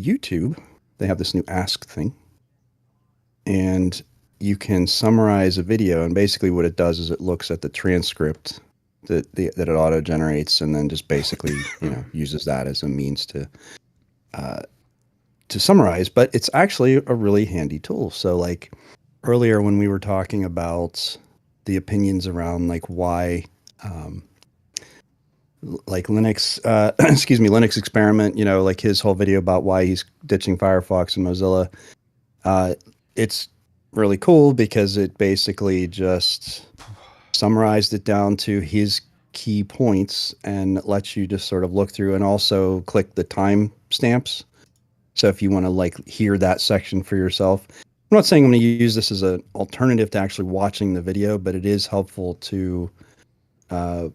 YouTube, they have this new Ask thing, and you can summarize a video. And basically, what it does is it looks at the transcript that it auto generates, and then just basically uses that as a means to summarize. But it's actually a really handy tool. So like earlier when we were talking about the opinions around like why. Like Linux, Linux Experiment, like his whole video about why he's ditching Firefox and Mozilla. It's really cool because it basically just summarized it down to his key points and lets you just sort of look through and also click the time stamps. So if you want to like hear that section for yourself, I'm not saying I'm going to use this as an alternative to actually watching the video, but it is helpful to, on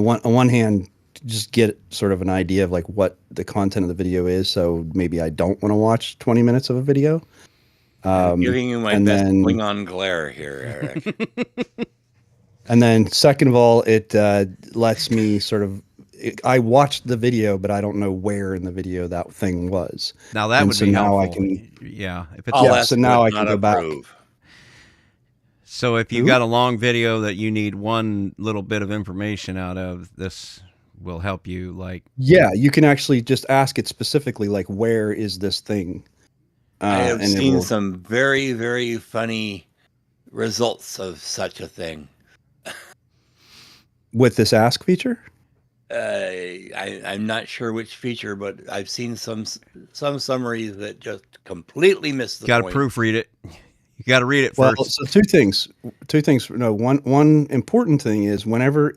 one hand, just get sort of an idea of like what the content of the video is. So maybe I don't want to watch 20 minutes of a video. I'm giving you my best Klingon glare here, Eric. And then second of all, it lets me sort of, I watched the video, but I don't know where in the video that thing was. Now that would be now helpful. I can, if it's so now I can go back. So if you got a long video that you need one little bit of information out of, this will help you. Like, yeah, you can actually just ask it specifically, like, where is this thing? I have seen some very, very funny results of such a thing. With this ask feature? I'm not sure which feature, but I've seen some summaries that just completely miss the point. Got to proofread it. You got to read it well, first. So two things. No, one important thing is whenever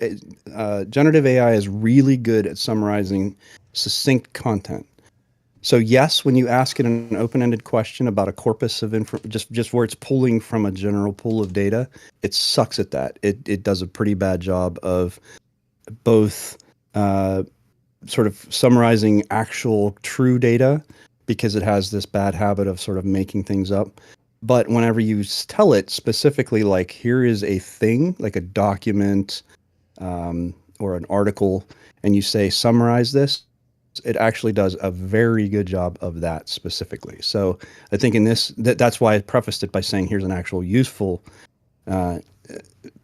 generative AI is really good at summarizing succinct content. So yes, when you ask it an open-ended question about a corpus of just where it's pulling from a general pool of data, it sucks at that. It does a pretty bad job of both sort of summarizing actual true data because it has this bad habit of sort of making things up. But whenever you tell it specifically, like, here is a thing, like a document or an article, and you say, summarize this, it actually does a very good job of that specifically. So I think in this, that's why I prefaced it by saying, here's an actual useful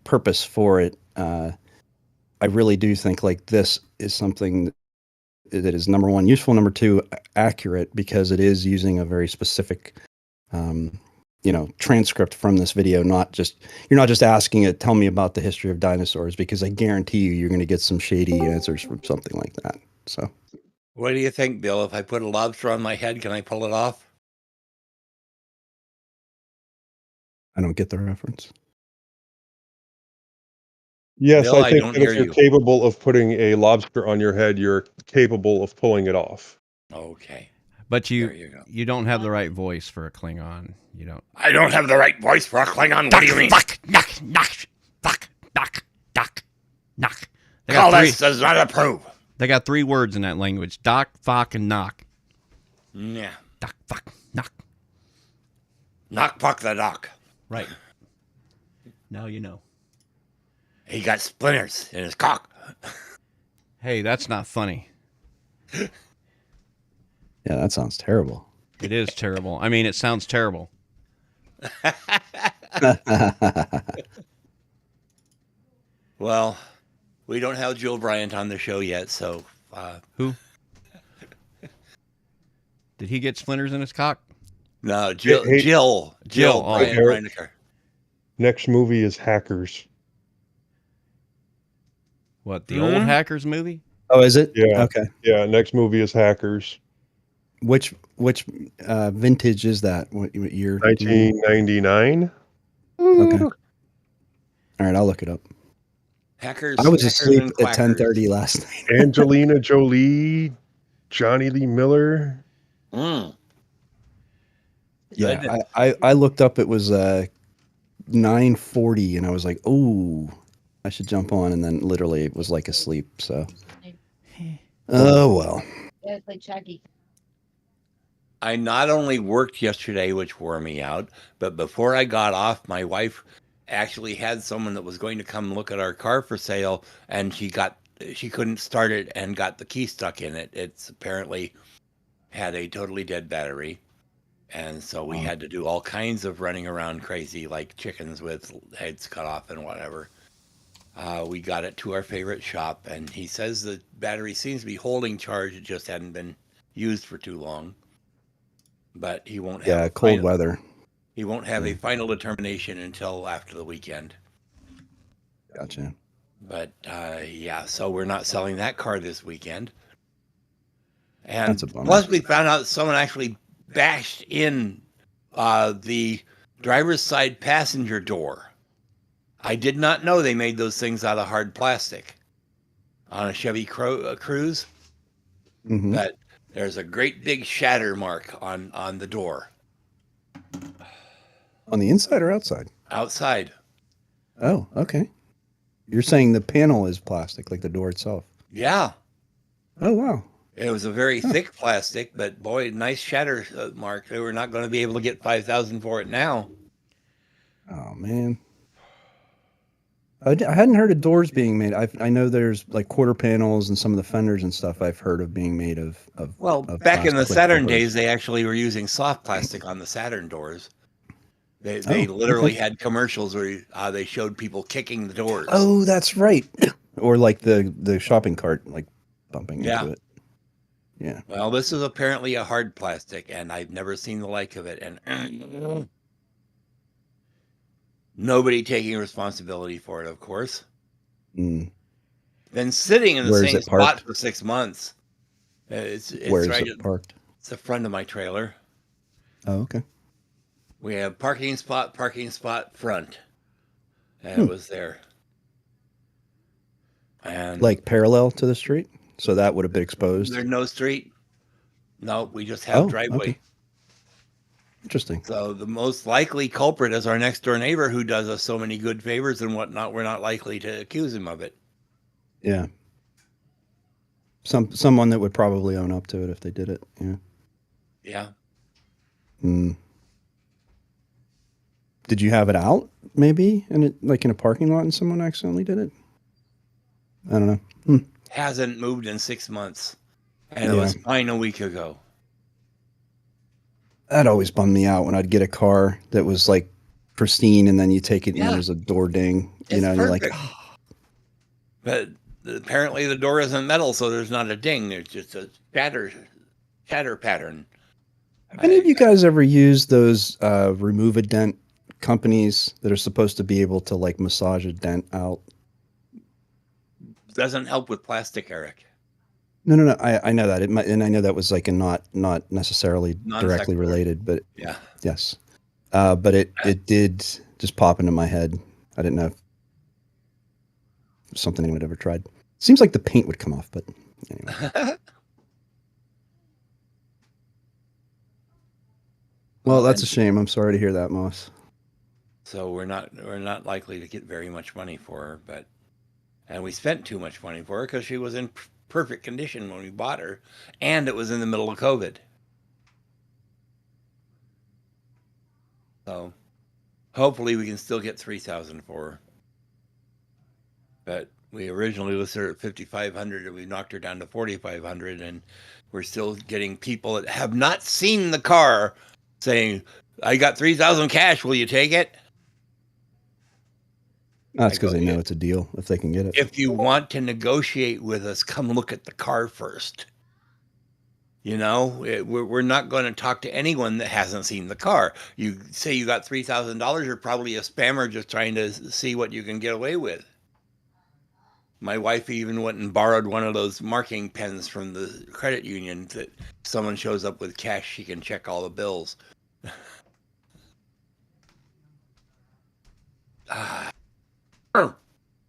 purpose for it. I really do think like this is something that is, number one, useful, number two, accurate, because it is using a very specific transcript from this video. You're not just asking it, tell me about the history of dinosaurs, because I guarantee you're going to get some shady answers from something like that. So what do you think, Bill? If I put a lobster on my head, can I pull it off? I don't get the reference. Yes, Bill, I think that if you're capable of putting a lobster on your head, you're capable of pulling it off. Okay. But you don't have the right voice for a Klingon. You don't. I don't have the right voice for a Klingon. What do you mean? Fuck, knock, fuck, knock. Call this does not approve. They got 3 words in that language: dock, fuck, and knock. Yeah. Dock, fuck, knock. Knock, fuck the dock. Right. Now you know. He got splinters in his cock. Hey, that's not funny. Yeah, that sounds terrible. It is terrible. I mean, it sounds terrible. Well, we don't have Jill Bryant on the show yet, so... Who? Did he get splinters in his cock? No, Jill. Bryant. Next movie is Hackers. What, the old Hackers movie? Oh, is it? Yeah. Okay. Yeah, next movie is Hackers. Which vintage is that? What year? 1999. Okay. All right, I'll look it up. Hackers. I was asleep at 10:30 last night. Angelina Jolie, Johnny Lee Miller. Yeah, I looked up. It was 9:40, and I was like, "Oh, I should jump on." And then literally, it was like asleep. So, oh well. Yeah, it's like Chucky. I not only worked yesterday, which wore me out, but before I got off, my wife actually had someone that was going to come look at our car for sale, and she couldn't start it and got the key stuck in it. It's apparently had a totally dead battery. And so we had to do all kinds of running around crazy, like chickens with heads cut off and whatever. We got it to our favorite shop, and he says the battery seems to be holding charge. It just hadn't been used for too long. But he won't have cold weather. He won't have a final determination until after the weekend. Gotcha. But yeah, so we're not selling that car this weekend. And That's a bummer. plus, we found out someone actually bashed in the driver's side passenger door. I did not know they made those things out of hard plastic on a Chevy Cruze. Mm-hmm. But there's a great big shatter mark on the door. On the inside or outside? Outside. Oh, okay. You're saying the panel is plastic, like the door itself? Yeah. Oh, wow. It was a very thick plastic, but boy, nice shatter mark. They were not going to be able to get $5,000 for it now. Oh, man. I hadn't heard of doors being made. I know there's like quarter panels and some of the fenders and stuff I've heard of being made of Well, of back in the plastic, like Saturn covers. days, they actually were using soft plastic on the Saturn doors. They Oh, literally okay. had commercials where they showed people kicking the doors. Oh, that's right. Or like the shopping cart, like bumping Yeah. into it. Yeah. Well, this is apparently a hard plastic, and I've never seen the like of it. And nobody taking responsibility for it, of course. Mm. Been sitting in the Where is same it parked? spot for 6 months. It's Where is right. it parked? It's the front of my trailer. Oh, okay. We have parking spot, front, and it was there. And Like parallel to the street? So that would have been exposed. there's no street. No, we just have driveway. Okay. Interesting. So the most likely culprit is our next door neighbor who does us so many good favors and whatnot. We're not likely to accuse him of it. Yeah. Someone that would probably own up to it if they did it. Yeah. Yeah. Mm. Did you have it out maybe in a parking lot and someone accidentally did it? I don't know. Hasn't moved in 6 months. And it was fine a week ago. That always bummed me out when I'd get a car that was like pristine and then you take it and there's a door ding, It's and you're like, perfect. But apparently the door isn't metal, so there's not a ding. There's just a shatter pattern. have any of you guys ever used those remove a dent companies that are supposed to be able to like massage a dent out? Doesn't help with plastic, Eric. No. I know that and I know that was like a not necessarily directly Non-sequitur. related, but Yeah. yes. But it did just pop into my head. I didn't know if it was something anyone had ever tried. Seems like the paint would come off, but anyway. Well, that's a shame. I'm sorry to hear that, Moss. So we're not likely to get very much money for her, and we spent too much money for her because she was in perfect condition when we bought her, and it was in the middle of COVID. So hopefully we can still get $3,000 for her. But we originally listed her at $5,500 and we knocked her down to $4,500, and we're still getting people that have not seen the car saying, "I got $3,000 cash. Will you take it?" That's because they know it's a deal if they can get it. If you want to negotiate with us, come look at the car first. You know, we're not going to talk to anyone that hasn't seen the car. You say you got $3,000, you're probably a spammer just trying to see what you can get away with. My wife even went and borrowed one of those marking pens from the credit union that someone shows up with cash, she can check all the bills.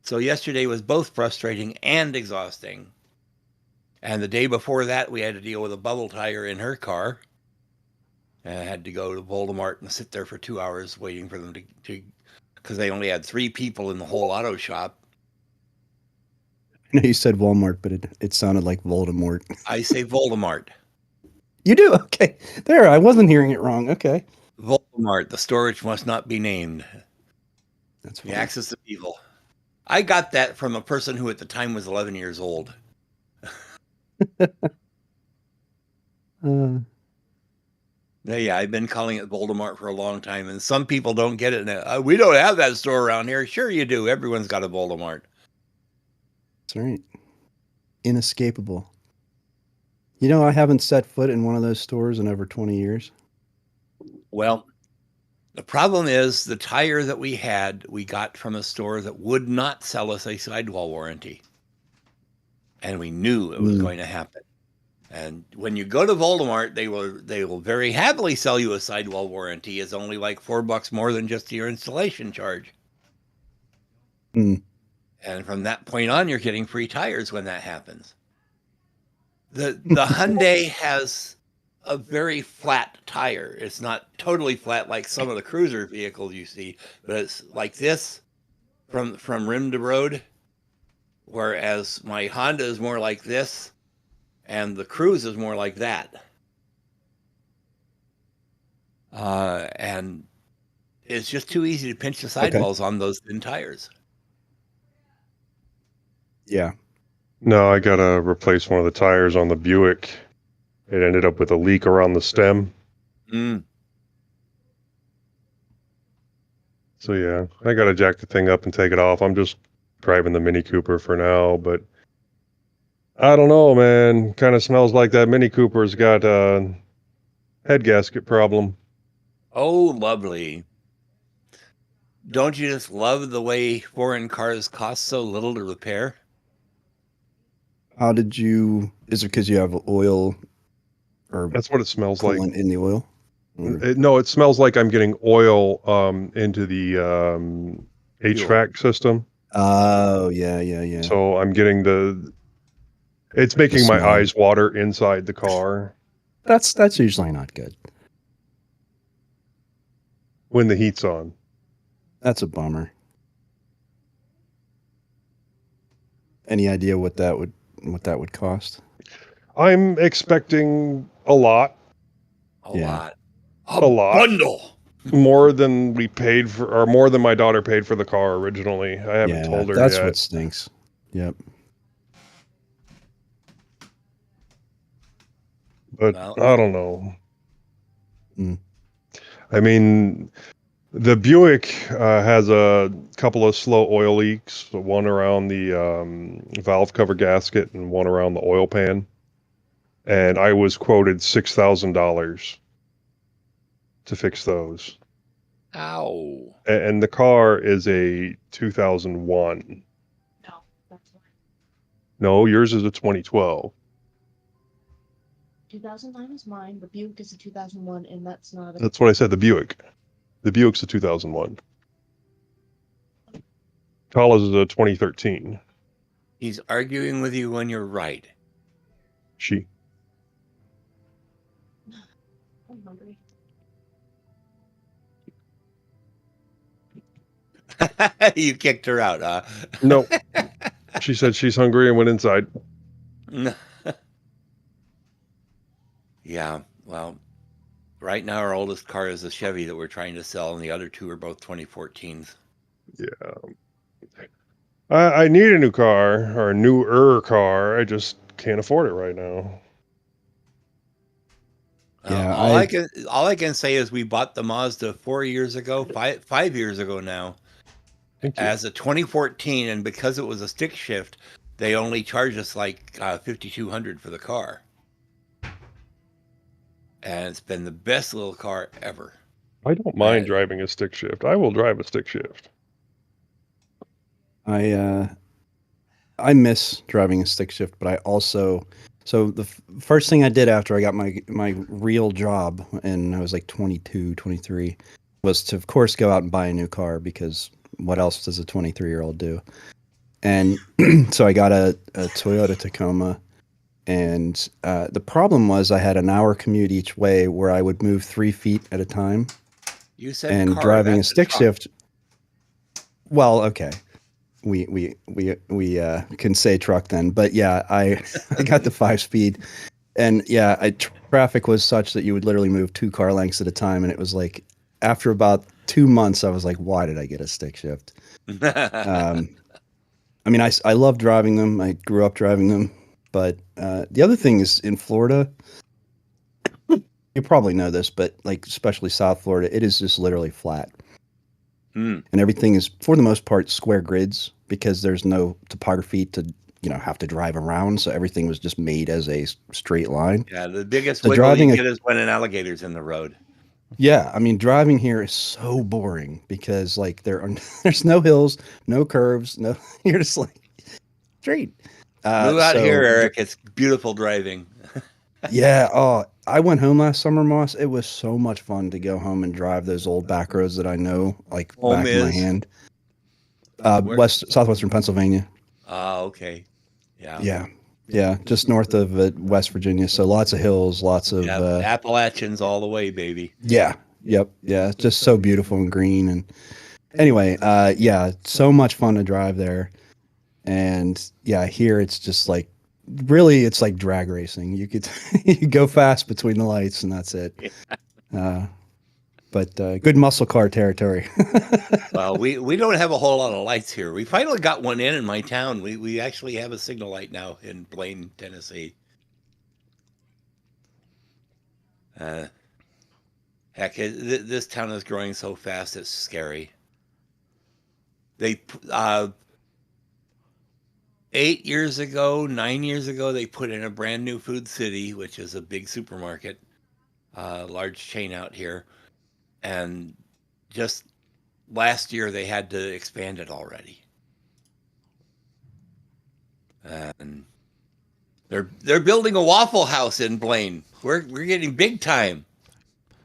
So yesterday was both frustrating and exhausting. And the day before that, we had to deal with a bubble tire in her car. And I had to go to Voldemort and sit there for 2 hours waiting for them to because they only had 3 people in the whole auto shop. I know you said Walmart, but it sounded like Voldemort. I say Voldemort. You do? Okay. There, I wasn't hearing it wrong. Okay. Voldemort, the storage must not be named. That's The funny. axis of evil. I got that from a person who at the time was 11 years old. Yeah, I've been calling it Voldemort for a long time, and some people don't get it now. We don't have that store around here. Sure you do. Everyone's got a Voldemort. That's right. Inescapable. You know, I haven't set foot in one of those stores in over 20 years. Well, the problem is the tire that we got from a store that would not sell us a sidewall warranty. And we knew it was going to happen. And when you go to Voldemort, they will very happily sell you a sidewall warranty. It's only like $4 more than just your installation charge. And from that point on, you're getting free tires when that happens. The Hyundai has a very flat tire. It's not totally flat like some of the cruiser vehicles you see, but it's like this from rim to road, whereas my Honda is more like this, and the Cruise is more like that. And it's just too easy to pinch the sidewalls on those thin tires. Yeah. No, I gotta replace one of the tires on the Buick. It ended up with a leak around the stem. So yeah, I gotta jack the thing up and take it off. I'm just driving the Mini Cooper for now, but I don't know, man. Kind of smells like that Mini Cooper's got a head gasket problem. Oh, lovely. Don't you just love the way foreign cars cost so little to repair? How did you... Is it because you have oil or That's what it smells like. coolant in the oil? No, it smells like I'm getting oil into the HVAC system. Oh, yeah. So I'm getting it's making my eyes water inside the car. That's usually not good. When the heat's on. That's a bummer. Any idea what that would cost? I'm expecting a lot. A lot. A lot. Bundle. More than we paid for, or more than my daughter paid for the car originally. I haven't told her that's yet. what stinks. Yep. But I don't know. I mean, the Buick has a couple of slow oil leaks, one around the valve cover gasket and one around the oil pan. And I was quoted $6,000 to fix those. Ow. And the car is a 2001. No, that's mine. No, yours is a 2012. 2009 is mine. The Buick is a 2001, and that's not. That's what I said. The Buick. The Buick's a 2001. Tala's is a 2013. He's arguing with you when you're right. She. I'm hungry. You kicked her out, huh? No. She said she's hungry and went inside. Yeah, well, right now our oldest car is a Chevy that we're trying to sell, and the other two are both 2014s. Yeah. I need a new car, or a newer car. I just can't afford it right now. Yeah, all I can say is we bought the Mazda 4 years ago, 5 years ago now, as a 2014, and because it was a stick shift, they only charged us like $5,200 for the car. And it's been the best little car ever. I don't mind driving a stick shift. I will drive a stick shift. I miss driving a stick shift, but I also... So the first thing I did after I got my real job, and I was like 22, 23, was to, of course, go out and buy a new car, because what else does a 23-year-old do? And so I got a Toyota Tacoma, and the problem was I had an hour commute each way where I would move 3 feet at a time. You said and car, driving a that's stick truck. shift. Well, okay. We can say truck then, but yeah, I got the 5-speed, and yeah, traffic was such that you would literally move 2 car lengths at a time, and it was like after about 2 months, I was like, why did I get a stick shift? I mean, I love driving them. I grew up driving them, but the other thing is in Florida, you probably know this, but like especially South Florida, it is just literally flat. Hmm. And everything is for the most part square grids because there's no topography to have to drive around, so everything was just made as a straight line. Yeah, the biggest So wiggle you driving get is when an alligator's in the road. yeah, I mean driving here is so boring because like there's no hills, no curves, no you're just like straight. Move out here, So Eric. It's beautiful driving. yeah, oh, I went home last summer, Moss. It was so much fun to go home and drive those old back roads that I know like Home back of my is? hand. Where? Southwestern Pennsylvania. Oh, okay. Yeah. Yeah. Yeah, just north of West Virginia. So lots of hills, lots of Yeah, Appalachians all the way, baby. yeah. Yep. Yeah, it's just so beautiful and green and anyway, yeah, so much fun to drive there. And yeah, here it's just like really it's like drag racing. You could you go fast between the lights and that's it. But good muscle car territory. Well, we don't have a whole lot of lights here. We finally got one in my town. We actually have a signal light now in Blaine, Tennessee. Heck, this town is growing so fast, it's scary. They 8 years ago, 9 years ago, they put in a brand new Food City, which is a big supermarket, large chain out here. And just last year, they had to expand it already. And they're building a Waffle House in Blaine. We're getting big time.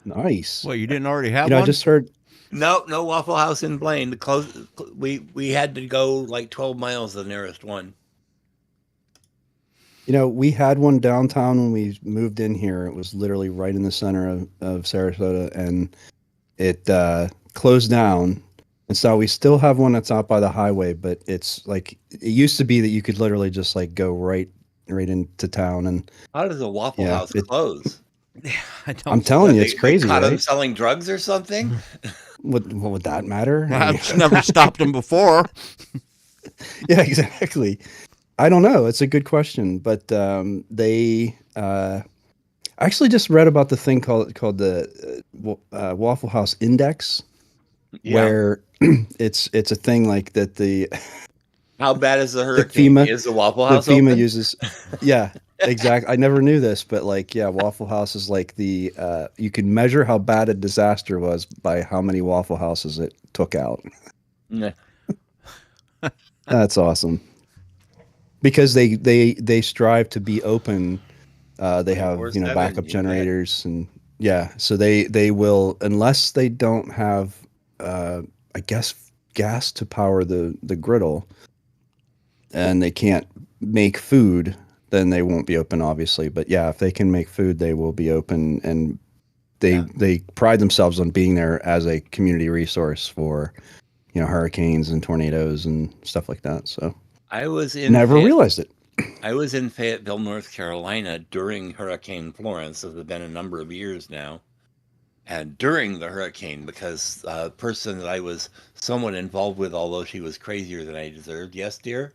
Nice. Well, you didn't already have I one? just heard No Waffle House in Blaine. We had to go like 12 miles to the nearest one. we had one downtown when we moved in here. It was literally right in the center of Sarasota, and it closed down. And so we still have one that's out by the highway, but it's like it used to be that you could literally just like go right into town. And How does a Waffle Yeah, House close? I don't. I'm telling you, They, it's crazy, they caught them right? selling drugs or something? What would that matter? I mean, I've never stopped them before. yeah, exactly. I don't know. It's a good question, but they I actually just read about the thing called the Waffle House Index, Yeah. where it's a thing like that How bad is the hurricane? FEMA- Is the Waffle the House FEMA open? uses. Yeah, exactly. I never knew this, but like, yeah, Waffle House is like you can measure how bad a disaster was by how many Waffle Houses it took out. Yeah. That's awesome. Because they strive to be open. They have 24/7, backup you bet. generators and yeah, so they will unless they don't have I guess gas to power the griddle, and they can't make food, then they won't be open obviously. But yeah, if they can make food, they will be open, and they pride themselves on being there as a community resource for hurricanes and tornadoes and stuff like that. So I was in never realized it. I was in Fayetteville, North Carolina during Hurricane Florence. It's been a number of years now. And during the hurricane, because a person that I was somewhat involved with, although she was crazier than I deserved. Yes, dear?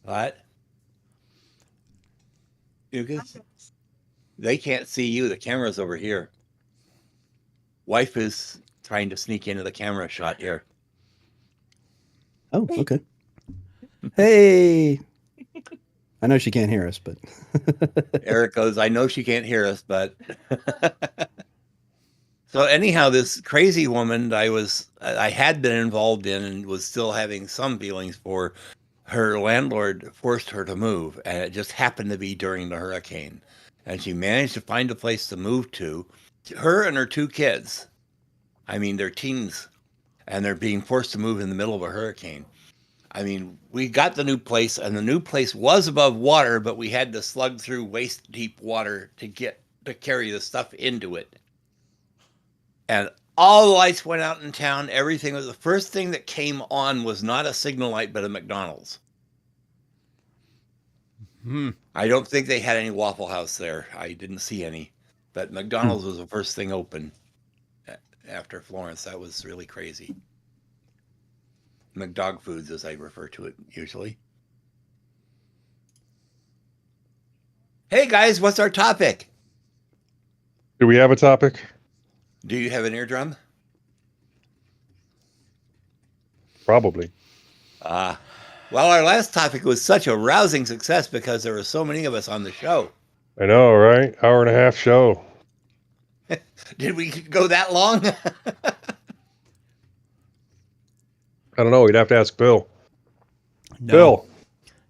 What? They can't see you. The camera's over here. Wife is trying to sneak into the camera shot here. Oh, okay. Hey. I know she can't hear us, but Eric goes, I know she can't hear us, but so anyhow, this crazy woman I had been involved in and was still having some feelings for, her landlord forced her to move, and it just happened to be during the hurricane. And she managed to find a place to move to. Her and her two kids. I mean, they're teens, and they're being forced to move in the middle of a hurricane. I mean, we got the new place, and the new place was above water, but we had to slug through waist-deep water to carry the stuff into it. And all the lights went out in town. Everything was the first thing that came on was not a signal light, but a McDonald's. I don't think they had any Waffle House there. I didn't see any, but McDonald's was the first thing open after Florence. That was really crazy. McDog Foods, as I refer to it usually. Hey guys, what's our topic? Do we have a topic? Do you have an eardrum? Probably. Well, our last topic was such a rousing success because there were so many of us on the show. I know, right? Hour and a half show. Did we go that long? I don't know. We'd have to ask Bill. No, Bill.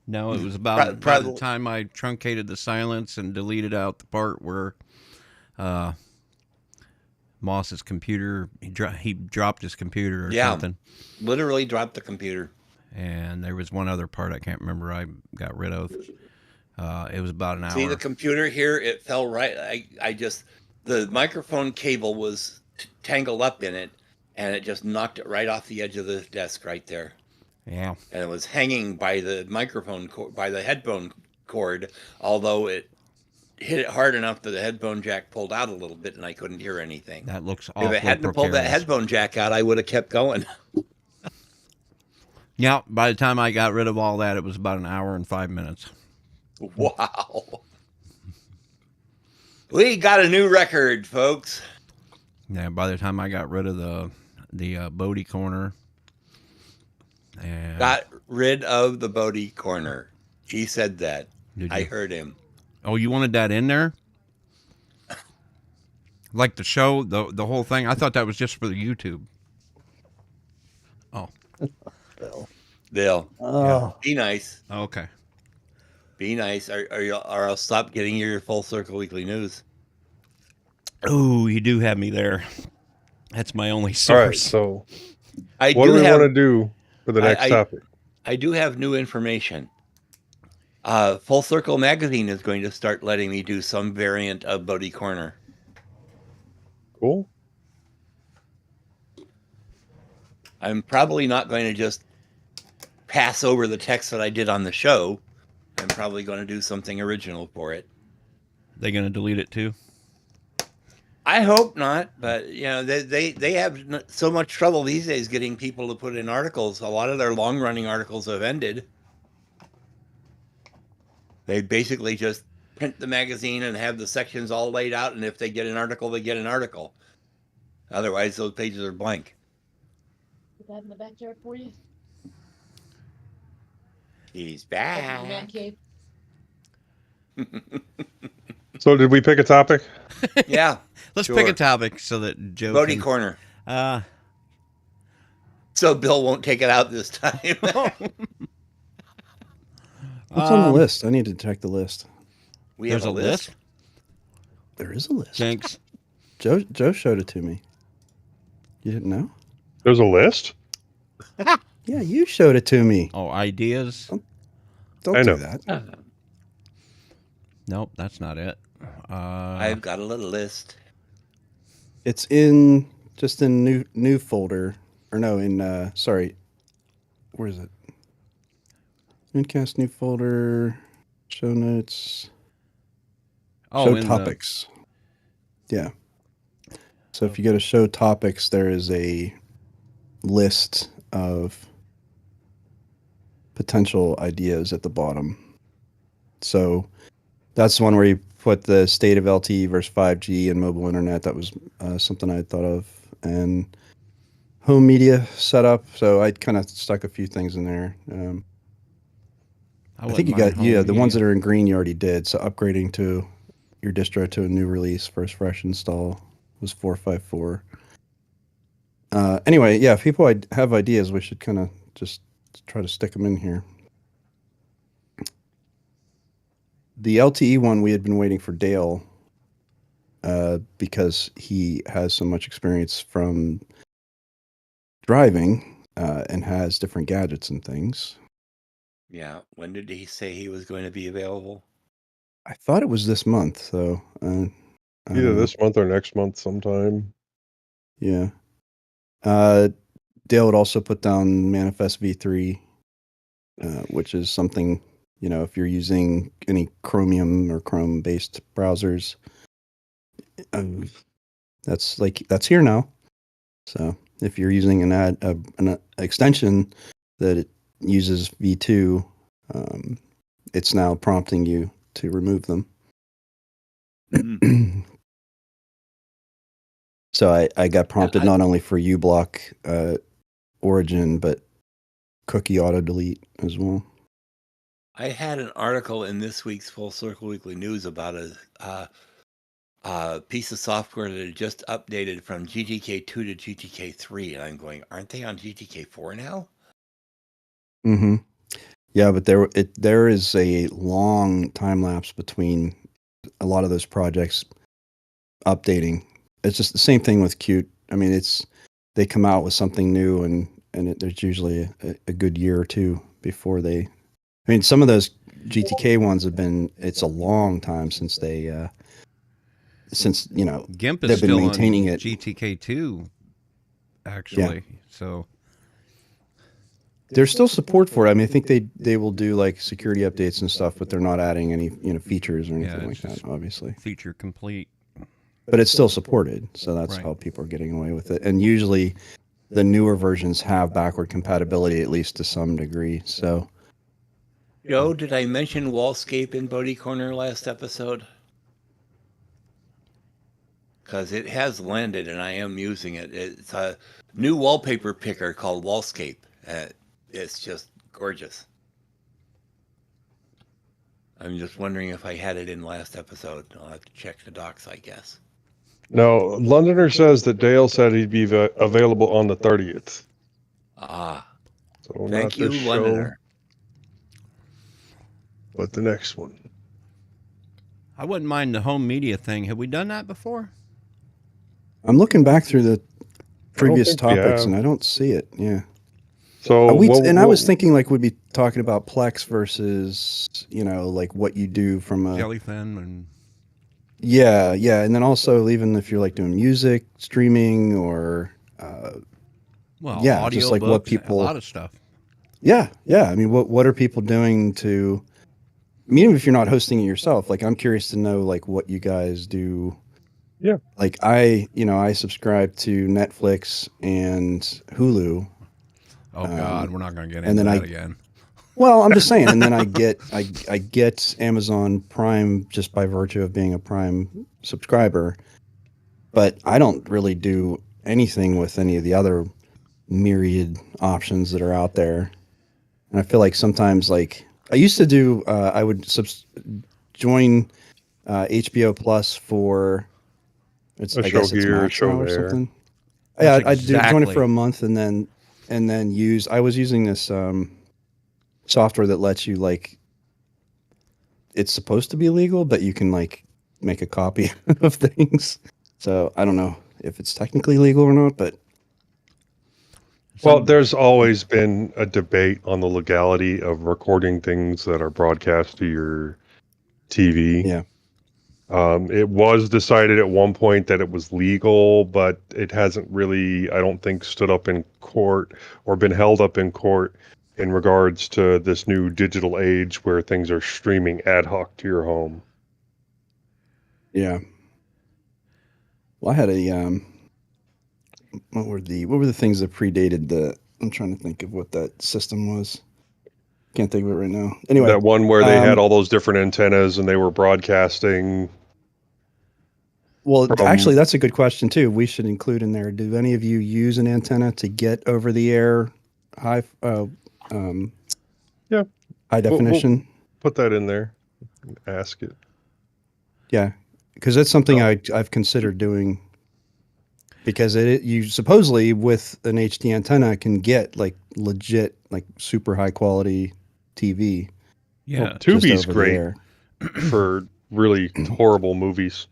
no, it was about by the Probably. time I truncated the silence and deleted out the part where Moss's computer, he dropped his computer or something. Literally dropped the computer. And there was one other part I can't remember I got rid of. It was about an hour. See the computer here? It fell right. The microphone cable was tangled up in it, and it just knocked it right off the edge of the desk right there. Yeah. And it was hanging by the by the headphone cord, although it hit it hard enough that the headphone jack pulled out a little bit, and I couldn't hear anything. That looks awful. If it hadn't pulled that headphone jack out, I would have kept going. Yeah, by the time I got rid of all that, it was about an hour and 5 minutes. Wow. We got a new record, folks. Yeah, by the time I got rid of the Bodie corner. And Got rid of the Bodie corner. He said that. Did I you? heard him. Oh, you wanted that in there? Like the show, the whole thing? I thought that was just for the YouTube. Oh. Bill, Oh, be nice. Okay. Be nice, or I'll stop getting your Full Circle Weekly News. Oh, you do have me there. That's my only All right. source. So, I what do do we have want to do for the next topic? I do have new information. Full Circle Magazine is going to start letting me do some variant of Bodie Corner. Cool. I'm probably not going to just pass over the text that I did on the show. I'm probably going to do something original for it. They going to delete it too? I hope not, but you know they have so much trouble these days getting people to put in articles. A lot of their long-running articles have ended. They basically just print the magazine and have the sections all laid out, and if they get an article, they get an article. Otherwise, those pages are blank. Put that in the backyard for you. He's Man back. cave. So, did we pick a topic? Yeah. Let's Sure. pick a topic so that Joe Bodie can... Corner. Uh, So Bill won't take it out this time. what's on the list? I need to check the list. We there's have a list? There is a list. Thanks. Joe showed it to me. You didn't know? There's a list? Yeah, you showed it to me. Oh, ideas? Don't I do know. that. Nope, that's not it. I've got a little list. It's in new folder, or no, in sorry, where is it? mintCast new folder, show notes, show in topics. Yeah. So if you go to show topics, there is a list of potential ideas at the bottom. So that's the one where you put the state of LTE versus 5G and mobile internet. That was something I had thought of. And home media setup. So I kind of stuck a few things in there. I think you got, the ones that are in green you already did. So upgrading to your distro to a new release, first fresh install was 454. Anyway, yeah, if people have ideas, we should kind of just try to stick them in here. The LTE one, we had been waiting for Dale because he has so much experience from driving and has different gadgets and things. Yeah. When did he say he was going to be available? I thought it was this month, so Either this month or next month sometime. Yeah. Dale would also put down Manifest v3, which is something, if you're using any Chromium or Chrome-based browsers, that's here now. So if you're using an extension that it uses v2, it's now prompting you to remove them. So I got prompted I- not only for uBlock origin, but cookie auto delete as well. I had an article in this week's Full Circle Weekly News about a piece of software that had just updated from GTK2 to GTK3, and I'm going, aren't they on GTK4 now? Mm-hmm. Yeah, but there is a long time lapse between a lot of those projects updating. It's just the same thing with Qt. I mean, they come out with something new, and there's usually a good year or two before they. I mean, some of those GTK ones have been. It's a long time since they. Since GIMP is they've been still maintaining on it. GTK2, actually. So There's still support for it. I mean, I think they will do like security updates and stuff, but they're not adding any features or anything like it's that, just obviously. feature complete. But it's still supported, so that's Right. how people are getting away with it. And usually, the newer versions have backward compatibility at least to some degree. So Joe, did I mention Wallscape in Bodie Corner last episode? Because it has landed and I am using it. It's a new wallpaper picker called Wallscape. It's just gorgeous. I'm just wondering if I had it in last episode. I'll have to check the docs, I guess. No, Londoner says that Dale said he'd be available on the 30th. Ah, So not thank you, this show, Londoner. but the next one. I wouldn't mind the home media thing. Have we done that before? I'm looking back through the previous think we topics, have. and I don't see it. Yeah. So I was thinking like we'd be talking about Plex versus like what you do from a Jellyfin and yeah, and then also even if you're like doing music streaming or yeah, audio just like what books, people a lot of stuff. yeah. I mean, what are people doing to? I mean, even if you're not hosting it yourself, like I'm curious to know like what you guys do. Yeah. Like I subscribe to Netflix and Hulu. Oh God, we're not going to get and into then that again. Well, I'm just saying, and then I get Amazon Prime just by virtue of being a Prime subscriber, but I don't really do anything with any of the other myriad options that are out there. And I feel like sometimes, like I used to do, I would join HBO Plus for A I show guess it's here, a Max show now or there. something. That's Yeah, I'd join it exactly- for a month and then use. I was using this software that lets you like. It's supposed to be legal, but you can like make a copy of things. So I don't know if it's technically legal or not, but Well, there's always been a debate on the legality of recording things that are broadcast to your TV. yeah. It was decided at one point that it was legal, but it hasn't really, I don't think, stood up in court or been held up in court in regards to this new digital age where things are streaming ad hoc to your home. Yeah. Well, I had a what were the things that predated the? I'm trying to think of what that system was. Can't think of it right now. Anyway, That one where they had all those different antennas and they were broadcasting. well, from- actually, that's a good question too. We should include in there. Do any of you use an antenna to get over the air high? Yeah. High definition. Put that in there. Ask it. Yeah, because that's something I've considered doing. Because you supposedly with an HD antenna can get like legit like super high quality TV. Yeah, just Tubi's over the great air. for really horrible movies.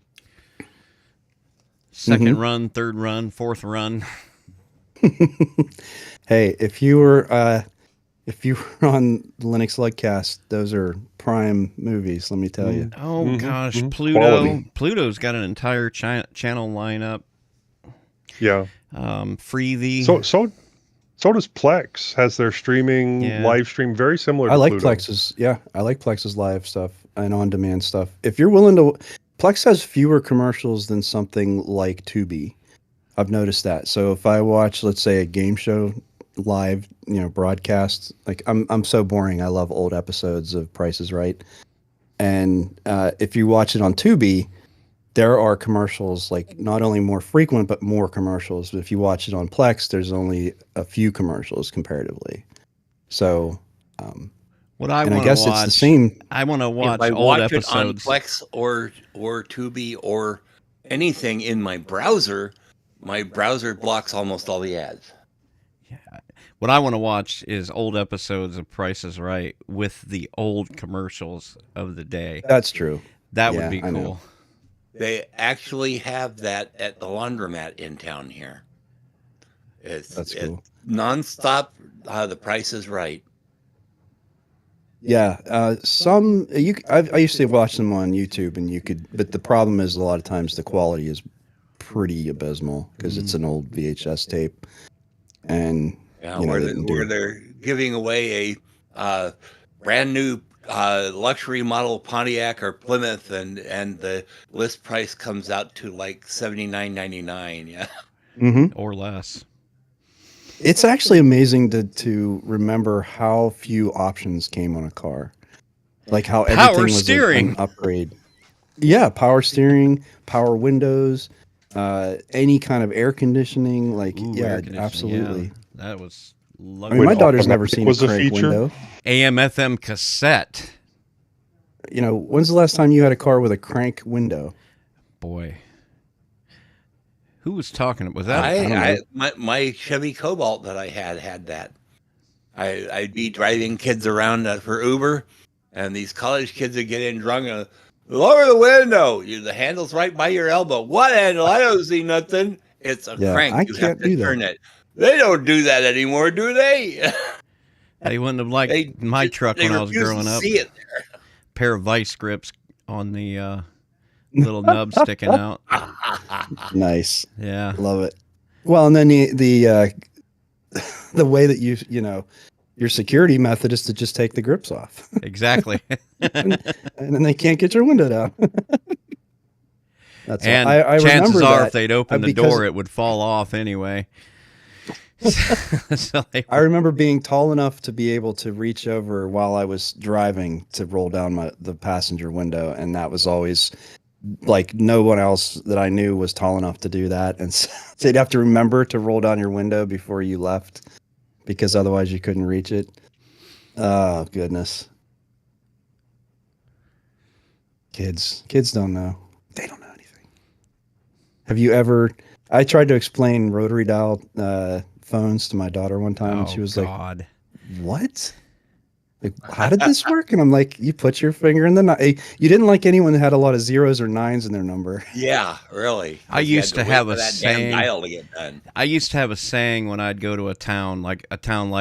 second run, third run, fourth run. Hey, if you were on Linux Ludcast, those are prime movies. Let me tell you. Oh gosh, Pluto. Quality. Pluto's got an entire channel lineup. Yeah. Freevee. So does Plex. Has their streaming live stream very similar to I like Pluto. Plex's. Yeah, I like Plex's live stuff and on-demand stuff. If you're willing to, Plex has fewer commercials than something like Tubi. I've noticed that. So if I watch, let's say, a game show live, broadcast, like I'm so boring. I love old episodes of Price is Right, and if you watch it on Tubi, there are commercials, like not only more frequent, but more commercials. If you watch it on Plex, there's only a few commercials comparatively. So, What I and I want to guess watch, it's the same. I want to If watch I old watch it on episodes. Plex or Tubi or anything in my browser blocks almost all the ads. What I want to watch is old episodes of Price is Right with the old commercials of the day. That's true. That Yeah, would be I know. cool. They actually have that at the laundromat in town here. That's cool. Nonstop. The Price is Right. Yeah, I used to watch them on YouTube, and you could, but the problem is a lot of times the quality is pretty abysmal because it's an old VHS tape, and Yeah, you know, where, they didn't do- they're giving away a brand new luxury model Pontiac or Plymouth, and the list price comes out to like $79.99. Yeah. Mhm. Or less. It's actually amazing to remember how few options came on a car, like how Power everything was steering. an upgrade. Yeah, power steering, power windows, any kind of air conditioning. Like, Ooh, yeah, air conditioning, absolutely. yeah. That was I mean, luxury. my daughter's never automatic seen was a a crank feature? window. AM/FM cassette. You know, when's the last time you had a car with a crank window? Boy. Who was talking? Was that? don't know. My Chevy Cobalt that I had that. I'd be driving kids around for Uber, and these college kids would get in drunk and lower the window. The handle's right by your elbow. What handle? I don't see nothing. It's a Yeah, crank. I You have can't to do that. turn it. They don't do that anymore, do they? They wouldn't have liked my truck they when I was refuse growing to up. See it. Pair of vice grips on the little nub sticking out. Nice, Yeah. love it. Well, and then the the way that you know your security method is to just take the grips off, Exactly. and then they can't get your window down. That's And all. I chances remember are, that if they'd open the because door, it would fall off anyway. So I remember being tall enough to be able to reach over while I was driving to roll down the passenger window, and that was always like no one else that I knew was tall enough to do that, and so you'd have to remember to roll down your window before you left because otherwise you couldn't reach it. Oh goodness, kids don't know. They don't know anything. Have you ever? I tried to explain rotary dial phones to my daughter one time, and she was like, God. "What? Like, how did this work?" And I'm like, "You put your finger in the you didn't like anyone that had a lot of zeros or nines in their number." Yeah, really. I You used had to wait have for a that saying- damn dial to get done. I used to have a saying when I'd go to a town like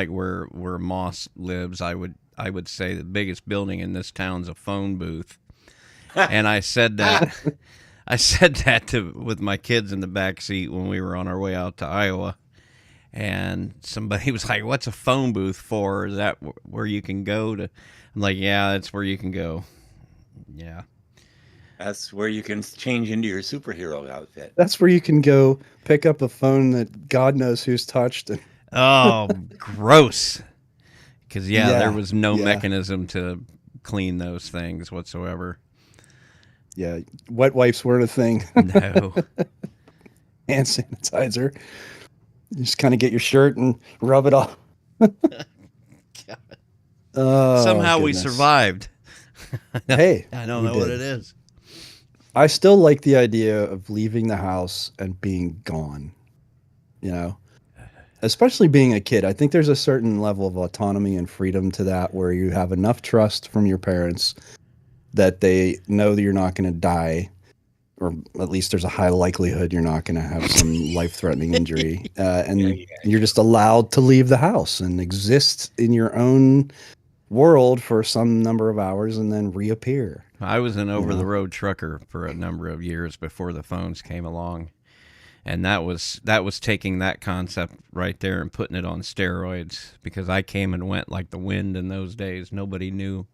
where Moss lives. I would say the biggest building in this town's a phone booth, and I said that. I said that with my kids in the back seat when we were on our way out to Iowa, and somebody was like, "What's a phone booth for? Is that where you can go to?" I'm like, "Yeah, that's where you can go." Yeah. That's where you can change into your superhero outfit. That's where you can go pick up a phone that God knows who's touched. And Oh, gross. Because Yeah, there was no yeah. mechanism to clean those things whatsoever. yeah, wet wipes weren't a thing. No. Hand sanitizer. You just kind of get your shirt and rub it off. Oh, Somehow we goodness. survived. Hey, I don't we know what did. it is. I still like the idea of leaving the house and being gone. You know, especially being a kid. I think there's a certain level of autonomy and freedom to that where you have enough trust from your parents that they know that you're not going to die, or at least there's a high likelihood you're not going to have some life-threatening injury. And you're just allowed to leave the house and exist in your own world for some number of hours and then reappear. I was an over-the-road trucker for a number of years before the phones came along. And that was taking that concept right there and putting it on steroids, because I came and went like the wind in those days. Nobody knew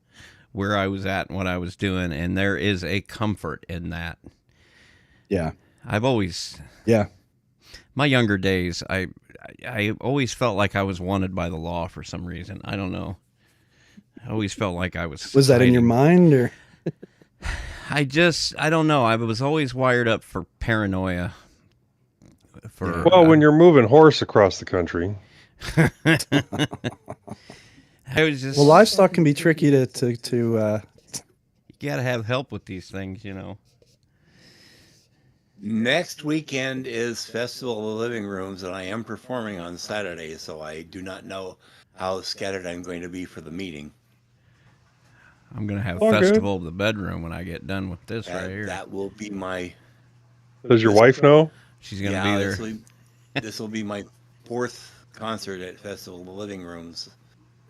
where I was at and what I was doing, and there is a comfort in that. Yeah. I've always, Yeah. my younger days, I always felt like I was wanted by the law for some reason. I don't know. I always felt like I was. Was that in your hiding. mind, or? I don't know. I was always wired up for paranoia. Well, when you're moving horse across the country. I was just. Well, livestock can be tricky to You got to have help with these things, you know. Next weekend is Festival of Living Rooms, and I am performing on Saturday, so I do not know how scattered I'm going to be for the meeting. I'm going to have All Festival of the Bedroom when I get done with this right here. That will be my... Does your wife know? She's going to be there. This will be my 4th concert at Festival of the Living Rooms,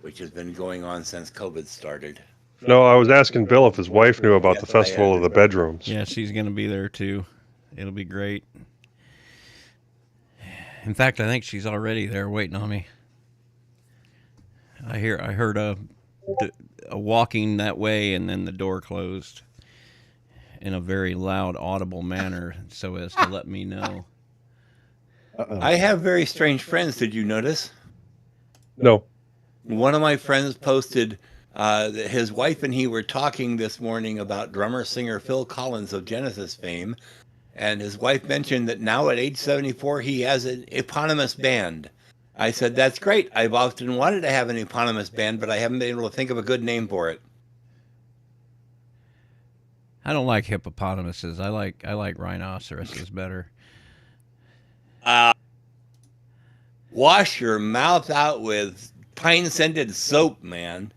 which has been going on since COVID started. No, I was asking Bill if his wife knew about the Festival of the Bedrooms. Yeah, she's going to be there too. It'll be great. In fact, I think she's already there waiting on me. I heard a walking that way, and then the door closed in a very loud, audible manner, so as to let me know. I have very strange friends. Did you notice? No. One of my friends posted that his wife and he were talking this morning about drummer-singer Phil Collins of Genesis fame, and his wife mentioned that now at age 74 he has an eponymous band. I said, that's great. I've often wanted to have an eponymous band, but I haven't been able to think of a good name for it. I don't like hippopotamuses. I like rhinoceroses better. Wash your mouth out with pine-scented soap, man.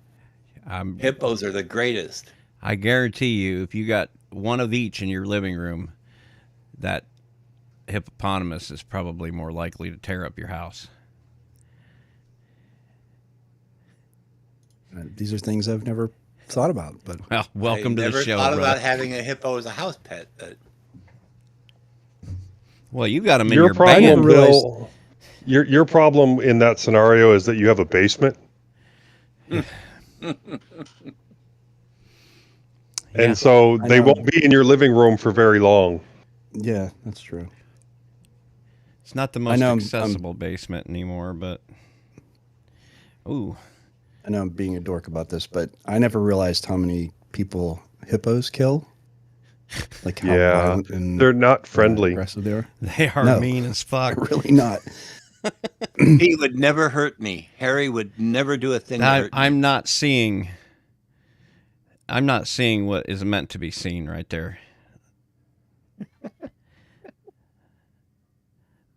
Hippos are the greatest. I guarantee you, if you got one of each in your living room, that hippopotamus is probably more likely to tear up your house. These are things I've never thought about. But well, welcome to the show. I never thought brother. about having a hippo as a house pet. Well, you got them in Your your problem, band. Bill, your problem in that scenario is that you have a basement. And so they won't be in your living room for very long. Yeah, that's true. It's not the most accessible basement anymore, but ooh. I know I'm being a dork about this, but I never realized how many people hippos kill. Like how violent and they're not friendly. Aggressive they are. They are mean as fuck. They're really not. He would never hurt me. Harry would never do a thing to hurt me. I'm not seeing what is meant to be seen right there.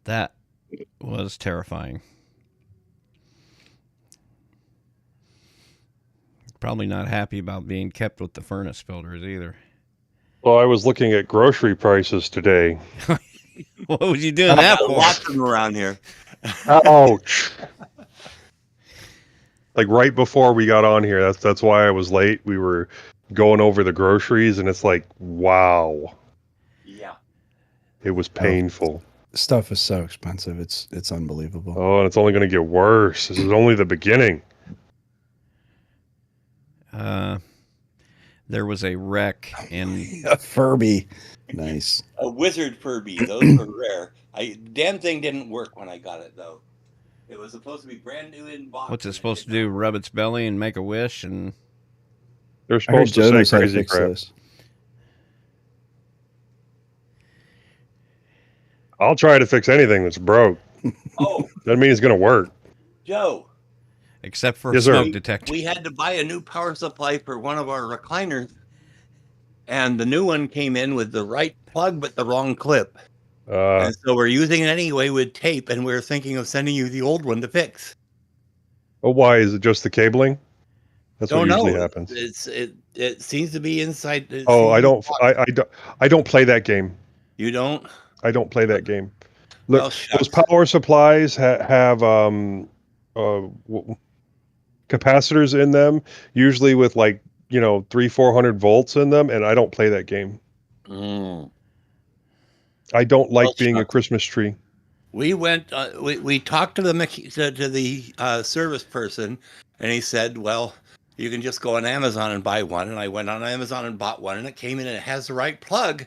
That was terrifying. Probably not happy about being kept with the furnace filters either. Well, I was looking at grocery prices today. What was you doing that for? Lots of them around here. Ouch. Like right before we got on here, that's why I was late. We were going over the groceries, and it's like, wow. Yeah. It was painful. Stuff is so expensive. It's unbelievable. Oh, and it's only going to get worse. This is only the beginning. There was a wreck in a Furby. Nice. A wizard Furby. Those were rare. Damn thing didn't work when I got it though. It was supposed to be brand new in box. What's it supposed to do? Rub its belly and make a wish, and they're supposed to say crazy crap. This. I'll try to fix anything that's broke. Oh, doesn't mean it's going to work. Joe. Except for smoke detector. We had to buy a new power supply for one of our recliners, and the new one came in with the right plug but the wrong clip. And so we're using it anyway with tape, and we're thinking of sending you the old one to fix. Oh, why? Is it just the cabling? That's what usually happens. It seems to be inside. Oh, I don't play that game. You don't? I don't play that game. Look, those power supplies have capacitors in them, usually with 300-400 volts in them, and I don't play that game. I don't like being a Christmas tree. We went. We talked to the service person, and he said, "Well, you can just go on Amazon and buy one." And I went on Amazon and bought one, and it came in and it has the right plug,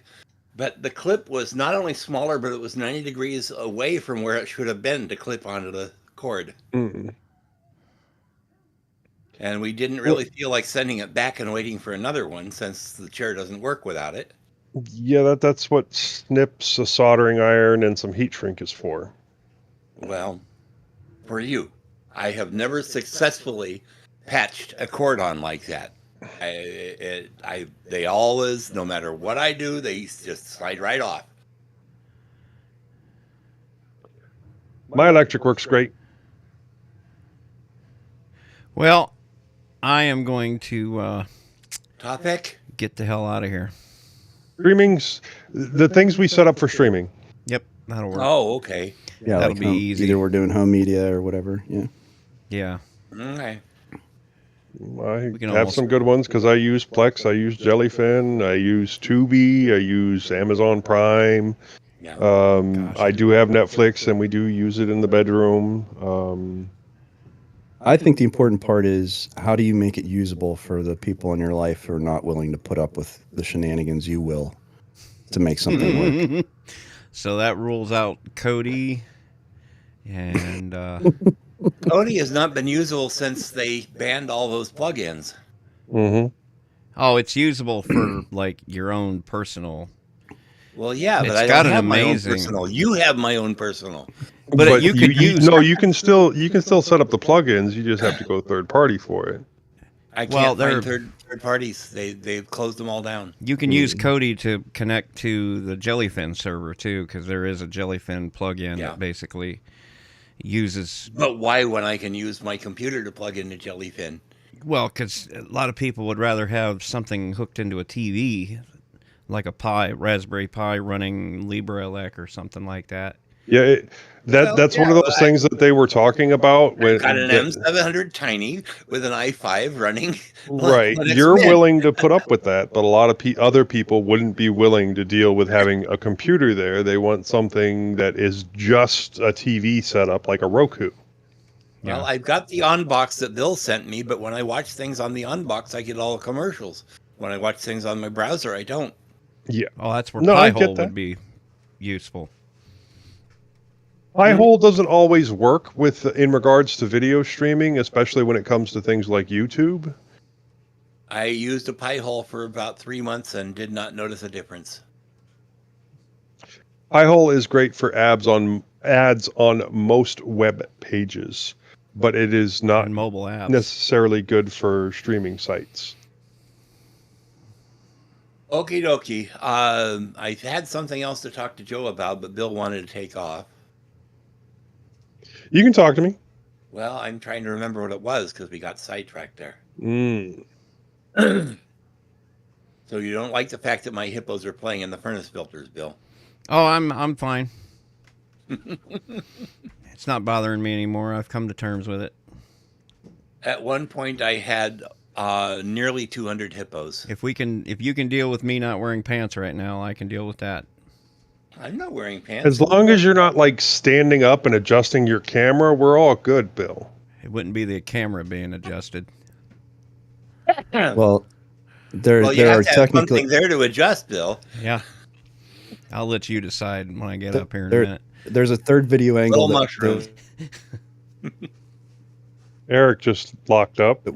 but the clip was not only smaller, but it was 90 degrees away from where it should have been to clip onto the cord. Mm. And we didn't really feel like sending it back and waiting for another one since the chair doesn't work without it. Yeah, that's what snips, a soldering iron, and some heat shrink is for. Well, for you, I have never successfully patched a cord on like that. They always, no matter what I do, they just slide right off. My electric works great. Well, I am going to Topic? get the hell out of here. Streaming's the things we set up for streaming. Yep, that'll work. Oh, okay. Yeah, That'll like be easy. Either we're doing home media or whatever. Yeah. Yeah. Okay. I can have almost- some good ones because I use Plex, I use Jellyfin, I use Tubi, I use Amazon Prime. Yeah. Gosh. I do have Netflix, and we do use it in the bedroom. I think the important part is how do you make it usable for the people in your life who are not willing to put up with the shenanigans you will to make something work. So that rules out Cody and Cody has not been usable since they banned all those plugins. Mm-hmm. oh, it's usable for like your own personal. Well, yeah, but It's I got don't an have my own amazing- personal. You have my own personal. But you could use- No, you can still set up the plugins. You just have to go third party for it. I can't Well, find they're- third parties. They've closed them all down. You can use Cody to connect to the Jellyfin server too, because there is a Jellyfin plugin Yeah. that basically uses. But why when I can use my computer to plug into Jellyfin? Well, because a lot of people would rather have something hooked into a TV, like a Raspberry Pi running LibreElec or something like that. Yeah, Well, that's one yeah, of those but things that they were talking about when Got an M700 Tiny with an i5 running. right. Linux You're Mint. willing to put up with that, but a lot of other people wouldn't be willing to deal with having a computer there. They want something that is just a TV setup, like a Roku. Well, I've got the Unbox that Bill sent me, but when I watch things on the Unbox, I get all the commercials. When I watch things on my browser, I don't. Yeah, Oh, that's where No, I get Pi-hole that. would be useful. Pi-hole doesn't always work in regards to video streaming, especially when it comes to things like YouTube. I used a Pi-hole for about 3 months and did not notice a difference. Pi-hole is great for ads on most web pages, but it is not And mobile apps. necessarily good for streaming sites. Okie dokie. I had something else to talk to Joe about, but Bill wanted to take off. You can talk to me. Well, I'm trying to remember what it was because we got sidetracked there. So you don't like the fact that my hippos are playing in the furnace filters, Bill? Oh, I'm fine. It's not bothering me anymore. I've come to terms with it. At one point, I had nearly 200 hippos. If you can deal with me not wearing pants right now, I can deal with that. I'm not wearing pants. As long as you're not like standing up and adjusting your camera, we're all good, Bill. It wouldn't be the camera being adjusted. Well, there you there have are to have technically something there to adjust, Bill. Yeah. I'll let you decide when I get up here in a there- minute. there's a third video angle Little that mushrooms. Eric just locked up.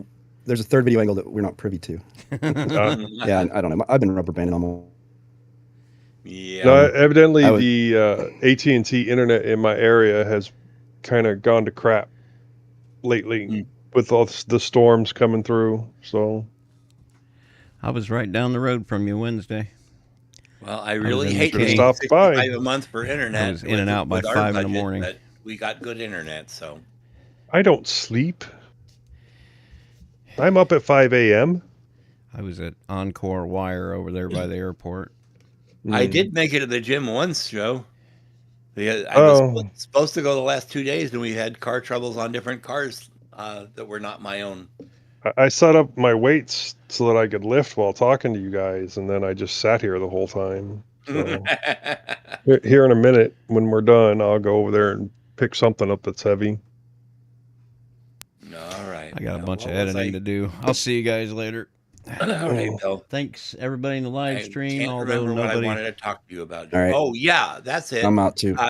there's a third video angle that we're not privy to. Yeah, I don't know. I've been rubber banding almost. Yeah. No, evidently I would- the AT&T internet in my area has kind of gone to crap lately with all the storms coming through. So I was right down the road from you Wednesday. Well, I really in hate the paying Stop by. $65 a month for internet. I was in and out by with our 5 in the budget, morning. But we got good internet, so. I don't sleep. I'm up at 5 a.m. I was at Encore Wire over there by the airport. I did make it to the gym once, Joe. I Oh. was supposed to go the last 2 days, and we had car troubles on different cars that were not my own. I set up my weights so that I could lift while talking to you guys, and then I just sat here the whole time. So here in a minute, when we're done, I'll go over there and pick something up that's heavy. All right. I got a Now, bunch of what was editing to do. I'll see you guys later. All right, Bill. Thanks everybody in the live I stream. can't Although remember what I nobody wanted to talk to you about. All right. Oh, yeah, that's it. I'm out too.